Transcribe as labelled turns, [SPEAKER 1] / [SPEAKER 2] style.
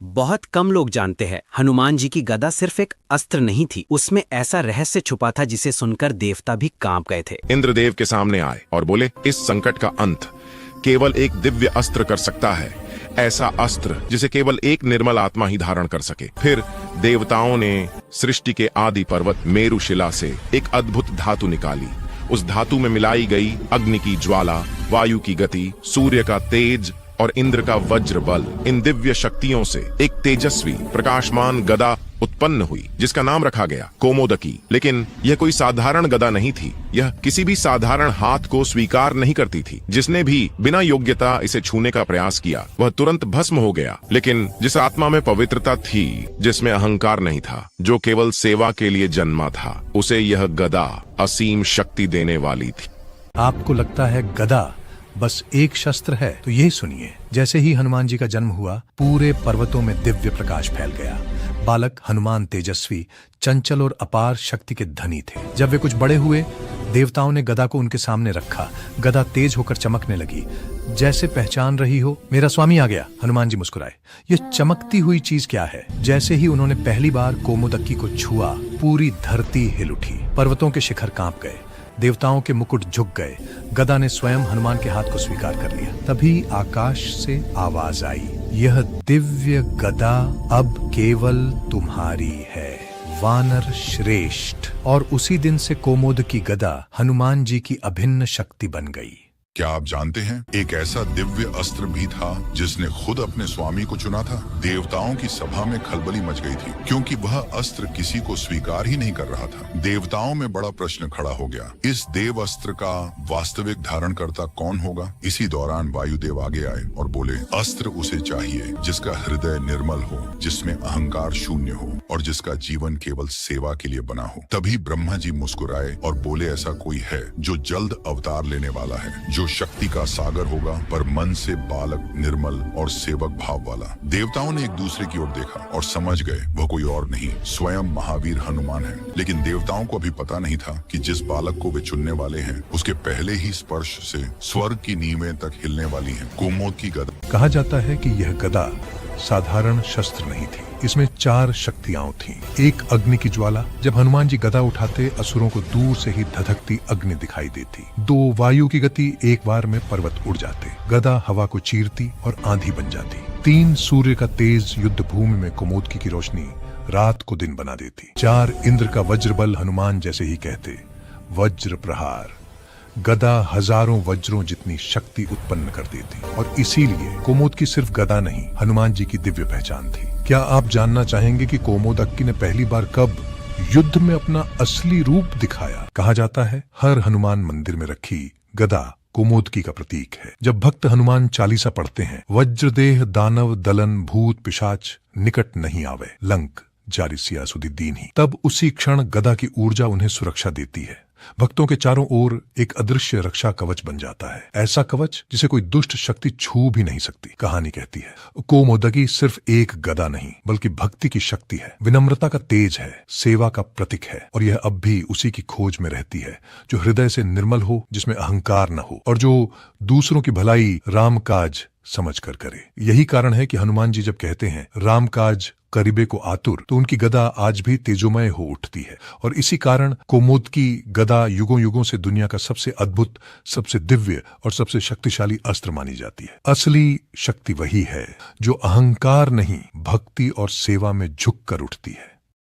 [SPEAKER 1] बहुत कम लोग जानते हैं हनुमान जी की गदा सिर्फ एक अस्त्र नहीं थी, उसमें ऐसा रहस्य छुपा था जिसे सुनकर देवता भी कांप गए थे।
[SPEAKER 2] इंद्रदेव के सामने आए और बोले, इस संकट का अंत केवल एक दिव्य अस्त्र कर सकता है, ऐसा अस्त्र जिसे केवल एक निर्मल आत्मा ही धारण कर सके। फिर देवताओं ने सृष्टि के आदि पर्वत मेरुशिला से एक अद्भुत धातु निकाली। उस धातु में मिलाई गई अग्नि की ज्वाला, वायु की गति, सूर्य का तेज और इंद्र का वज्र बल। इन दिव्य शक्तियों से एक तेजस्वी प्रकाशमान गदा उत्पन्न हुई जिसका नाम रखा गया कोमोदकी। लेकिन यह कोई साधारण गदा नहीं थी, यह किसी भी साधारण हाथ को स्वीकार नहीं करती थी। जिसने भी बिना योग्यता इसे छूने का प्रयास किया वह तुरंत भस्म हो गया। लेकिन जिस आत्मा में पवित्रता थी, जिसमें अहंकार नहीं था, जो केवल सेवा के लिए जन्मा था, उसे यह गदा असीम शक्ति देने वाली थी।
[SPEAKER 3] आपको लगता है गदा बस एक शस्त्र है? तो ये सुनिए, जैसे ही हनुमान जी का जन्म हुआ, पूरे पर्वतों में दिव्य प्रकाश फैल गया। बालक हनुमान तेजस्वी, चंचल और अपार शक्ति के धनी थे। जब वे कुछ बड़े हुए, देवताओं ने गदा को उनके सामने रखा। गदा तेज होकर चमकने लगी, जैसे पहचान रही हो, मेरा स्वामी आ गया। हनुमान जी मुस्कुराए। ये चमकती हुई चीज क्या है? जैसे ही उन्होंने पहली बार कोमोदकी को छुआ, पूरी धरती हिल उठी, पर्वतों के शिखर कांप गए, देवताओं के मुकुट झुक गए। गदा ने स्वयं हनुमान के हाथ को स्वीकार कर लिया। तभी आकाश से आवाज आई, यह दिव्य गदा अब केवल तुम्हारी है, वानर श्रेष्ठ। और उसी दिन से कोमोदकी गदा हनुमान जी की अभिन्न शक्ति बन गई।
[SPEAKER 4] क्या आप जानते हैं, एक ऐसा दिव्य अस्त्र भी था जिसने खुद अपने स्वामी को चुना था। देवताओं की सभा में खलबली मच गई थी, क्योंकि वह अस्त्र किसी को स्वीकार ही नहीं कर रहा था। देवताओं में बड़ा प्रश्न खड़ा हो गया, इस देव अस्त्र का वास्तविक धारणकर्ता कौन होगा? इसी दौरान वायुदेव आगे आए और बोले, अस्त्र उसे चाहिए जिसका हृदय निर्मल हो, जिसमें अहंकार शून्य हो और जिसका जीवन केवल सेवा के लिए बना हो। तभी ब्रह्मा जी मुस्कुराए और बोले, ऐसा कोई है जो जल्द अवतार लेने वाला है, जो शक्ति का सागर होगा पर मन से बालक, निर्मल और सेवक भाव वाला। देवताओं ने एक दूसरे की ओर देखा और समझ गए वह कोई और नहीं, स्वयं महावीर हनुमान है। लेकिन देवताओं को अभी पता नहीं था कि जिस बालक को वे चुनने वाले हैं, उसके पहले ही स्पर्श से स्वर्ग की नींवें तक हिलने वाली हैं। कोमोदकी गदा।
[SPEAKER 3] कहा जाता है कि यह गदा साधारण शस्त्र नहीं थी, इसमें 4 शक्तियां थीं। एक अग्नि की ज्वाला, जब हनुमान जी गदा उठाते असुरों को दूर से ही धधकती अग्नि दिखाई देती। 2 वायु की गति, एक बार में पर्वत उड़ जाते, गदा हवा को चीरती और आंधी बन जाती। 3 सूर्य का तेज युद्ध भूमि में कोमोदकी की रोशनी रात को दिन बना देती। 4 इंद्र का वज्र बल, हनुमान जैसे ही कहते, वज्र प्रहार। गदा हजारों वज्रों जितनी शक्ति उत्पन्न कर देती। और इसीलिए कोमोदकी सिर्फ गदा नहीं, हनुमान जी की दिव्य पहचान थी। क्या आप जानना चाहेंगे कि कोमोदकी ने पहली बार कब युद्ध में अपना असली रूप दिखाया? कहा जाता है हर हनुमान मंदिर में रखी गदा कोमोदकी का प्रतीक है। जब भक्त हनुमान चालीसा पढ़ते हैं, वज्रदेह दानव दलन भूत पिशाच निकट नहीं आवे, लंक जारी सिया सुधि दीन ही, तब उसी क्षण गदा की ऊर्जा उन्हें सुरक्षा देती है। भक्तों के चारों ओर एक अदृश्य रक्षा कवच बन जाता है, ऐसा कवच जिसे कोई दुष्ट शक्ति छू भी नहीं सकती। कहानी कहती है कोमोदकी सिर्फ एक गदा नहीं, बल्कि भक्ति की शक्ति है, विनम्रता का तेज है, सेवा का प्रतीक है। और यह अब भी उसी की खोज में रहती है जो हृदय से निर्मल हो, जिसमें अहंकार न हो और जो दूसरों की भलाई राम काज समझ कर करे। यही कारण है कि हनुमान जी जब कहते हैं राम काज करीबे को आतुर, तो उनकी गदा आज भी तेजोमय हो उठती है। और इसी कारण कोमोदकी गदा युगों युगों से दुनिया का सबसे अद्भुत, सबसे दिव्य और सबसे शक्तिशाली अस्त्र मानी जाती है। असली शक्ति वही है जो अहंकार नहीं, भक्ति और सेवा में झुक कर उठती है।